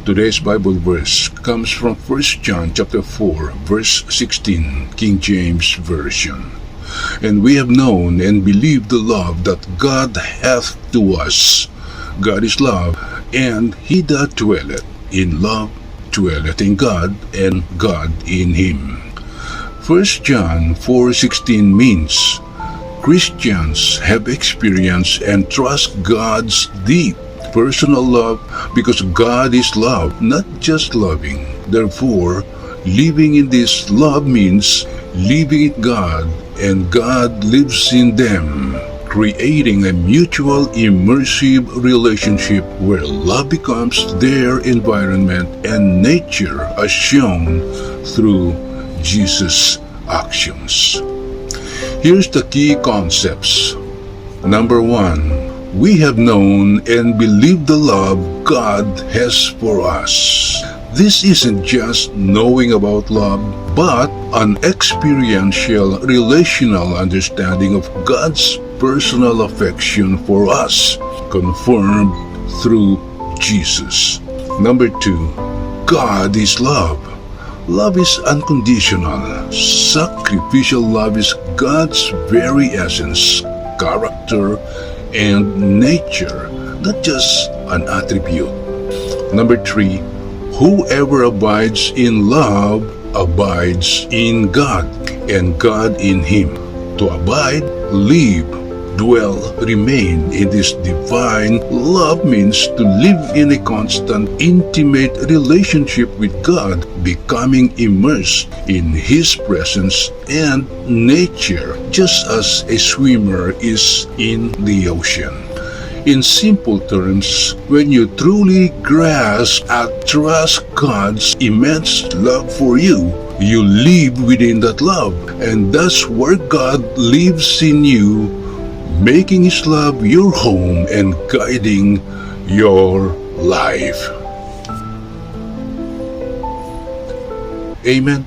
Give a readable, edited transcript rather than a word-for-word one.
Today's Bible verse comes from 1 John chapter 4, verse 16, King James Version. And we have known and believed the love that God hath to us. God is love, and he that dwelleth in love dwelleth in God, and God in him. 1 John 4:16 means Christians have experienced and trust God's deep personal love because God is love, not just loving. Therefore, living in this love means living in God, and God lives in them, creating a mutual immersive relationship where love becomes their environment and nature as shown through Jesus' actions. Here's the key concepts. Number 1, we have known and believed the love God has for us. This isn't just knowing about love, but an experiential, relational understanding of God's personal affection for us, confirmed through Jesus. Number 2, God is love. Love is unconditional. Sacrificial love is God's very essence, character, and nature, not just an attribute. Number 3, whoever abides in love abides in God, and God in him. To abide, live, dwell, remain in this divine love means to live in a constant, intimate relationship with God, becoming immersed in His presence and nature, just as a swimmer is in the ocean. In simple terms, when you truly grasp and trust God's immense love for you, you live within that love, and that's where God lives in you, making His love your home and guiding your life. Amen.